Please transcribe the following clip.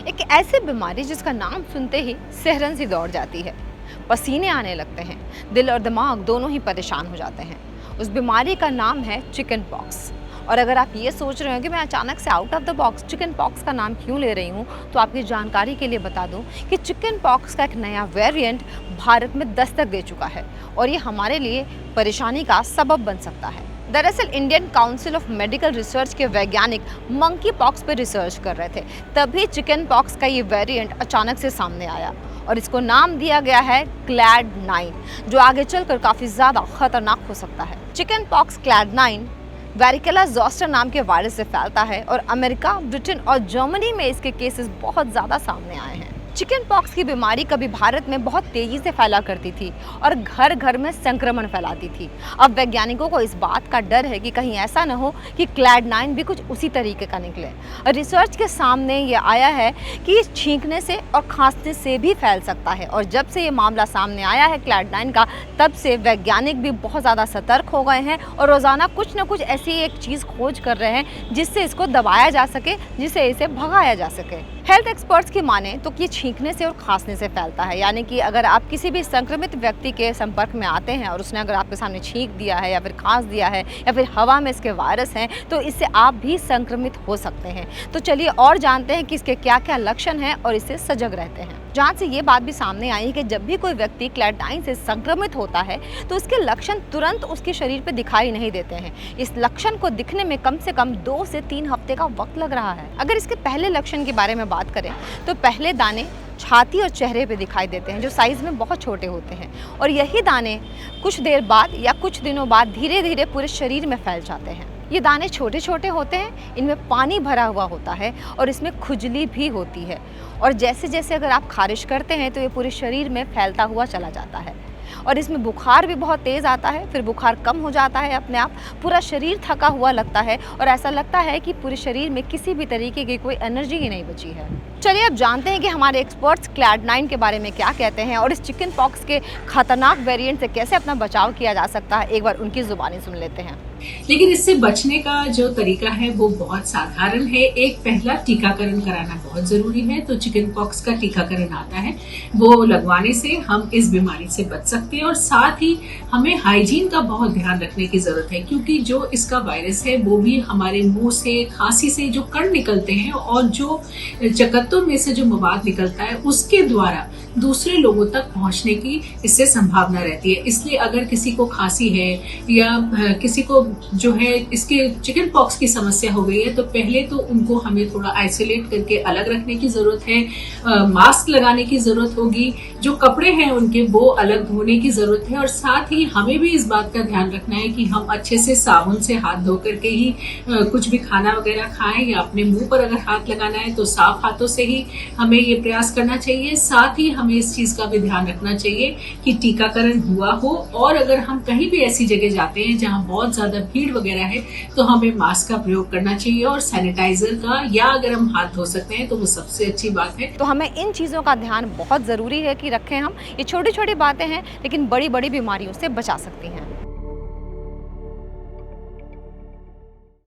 एक ऐसी बीमारी जिसका नाम सुनते ही सिहरन सी दौड़ जाती है, पसीने आने लगते हैं, दिल और दिमाग दोनों ही परेशान हो जाते हैं। उस बीमारी का नाम है चिकन पॉक्स। और अगर आप ये सोच रहे हो कि मैं अचानक से out of the box chicken pox का नाम क्यों ले रही हूँ, तो आपकी जानकारी के लिए बता दूँ कि चिकन पॉक्स का एक नया वेरिएंट भारत में दस्तक दे चुका है और ये हमारे लिए परेशानी का सबब बन सकता है। दरअसल Indian council of medical research के वैज्ञानिक मंकी पॉक्स पर रिसर्च कर रहे थे, तभी चिकन पॉक्स का ये वेरिएंट अचानक से सामने आया और इसको नाम दिया गया है क्लैड 9, जो आगे चलकर काफ़ी ज़्यादा खतरनाक हो सकता है। चिकन पॉक्स क्लैड 9 वेरिकेला जोस्टर नाम के वायरस से फैलता है और अमेरिका, ब्रिटेन और जर्मनी में इसके केसेस बहुत ज़्यादा सामने आए हैं। चिकन पॉक्स की बीमारी कभी भारत में बहुत तेजी से फैला करती थी और घर घर में संक्रमण फैलाती थी। अब वैज्ञानिकों को इस बात का डर है कि कहीं ऐसा न हो कि क्लैड 9 भी कुछ उसी तरीके का निकले। रिसर्च के सामने ये आया है कि ये छींकने से और खांसने से भी फैल सकता है और जब से ये मामला सामने आया है क्लैड 9 का, तब से वैज्ञानिक भी बहुत ज़्यादा सतर्क हो गए हैं और रोज़ाना कुछ न कुछ ऐसी एक चीज़ खोज कर रहे हैं जिससे इसको दबाया जा सके, जिससे इसे भगाया जा सके। हेल्थ एक्सपर्ट्स की माने तो ये छींकने से और खांसने से फैलता है, यानी कि अगर आप किसी भी संक्रमित व्यक्ति के संपर्क में आते हैं और उसने अगर आपके सामने छींक दिया है या फिर खांस दिया है या फिर हवा में इसके वायरस हैं, तो इससे आप भी संक्रमित हो सकते हैं। तो चलिए और जानते हैं कि इसके क्या क्या लक्षण हैं और इससे सजग रहते हैं। जांच से ये बात भी सामने आई है कि जब भी कोई व्यक्ति क्लैड 9 से संक्रमित होता है तो इसके लक्षण तुरंत उसके शरीर पर दिखाई नहीं देते हैं। इस लक्षण को दिखने में कम से कम 2 से 3 हफ्ते का वक्त लग रहा है। अगर इसके पहले लक्षण के बारे में बात करें तो पहले दाने छाती और चेहरे पे दिखाई देते हैं, जो साइज़ में बहुत छोटे होते हैं और यही दाने कुछ देर बाद या कुछ दिनों बाद धीरे धीरे पूरे शरीर में फैल जाते हैं। ये दाने छोटे छोटे होते हैं, इनमें पानी भरा हुआ होता है और इसमें खुजली भी होती है और जैसे जैसे अगर आप खारिश करते हैं तो ये पूरे शरीर में फैलता हुआ चला जाता है और इसमें बुखार भी बहुत तेज़ आता है, फिर बुखार कम हो जाता है अपने आप, पूरा शरीर थका हुआ लगता है और ऐसा लगता है कि पूरे शरीर में किसी भी तरीके की कोई एनर्जी ही नहीं बची है। चलिए अब जानते हैं कि हमारे एक्सपर्ट्स क्लैड 9 के बारे में क्या कहते हैं और इस चिकन पॉक्स के खतरनाक वेरिएंट से कैसे अपना बचाव किया जा सकता है। एक बार उनकी जुबानी सुन लेते हैं। लेकिन इससे बचने का जो तरीका है वो बहुत साधारण है। एक पहला टीकाकरण कराना बहुत जरूरी है। तो चिकन पॉक्स का टीकाकरण आता है, वो लगवाने से हम इस बीमारी से बच सकते हैं और साथ ही हमें हाइजीन का बहुत ध्यान रखने की जरूरत है, क्योंकि जो इसका वायरस है वो भी हमारे मुंह से, खांसी से जो कण निकलते हैं और जो चकत्तों में से जो मवाद निकलता है उसके द्वारा दूसरे लोगों तक पहुंचने की इससे संभावना रहती है। इसलिए अगर किसी को खांसी है या किसी को जो है इसके चिकन पॉक्स की समस्या हो गई है तो पहले तो उनको हमें थोड़ा आइसोलेट करके अलग रखने की जरूरत है। मास्क लगाने की जरूरत होगी, जो कपड़े हैं उनके वो अलग धोने की जरूरत है और साथ ही हमें भी इस बात का ध्यान रखना है कि हम अच्छे से साबुन से हाथ धो करके ही कुछ भी खाना वगैरह खाएं या अपने मुंह पर अगर हाथ लगाना है तो साफ हाथों से ही हमें ये प्रयास करना चाहिए। साथ ही हमें इस चीज का भी ध्यान रखना चाहिए कि टीकाकरण हुआ हो और अगर हम कहीं भी ऐसी जगह जाते हैं जहां बहुत ज्यादा भीड़ वगैरह है तो हमें मास्क का प्रयोग करना चाहिए और सैनिटाइजर का, या अगर हम हाथ धो सकते हैं तो वो सबसे अच्छी बात है। तो हमें इन चीज़ों का ध्यान बहुत ज़रूरी है कि रखें हम। ये छोटी छोटी बातें हैं लेकिन बड़ी बड़ी बीमारियों से बचा सकती हैं।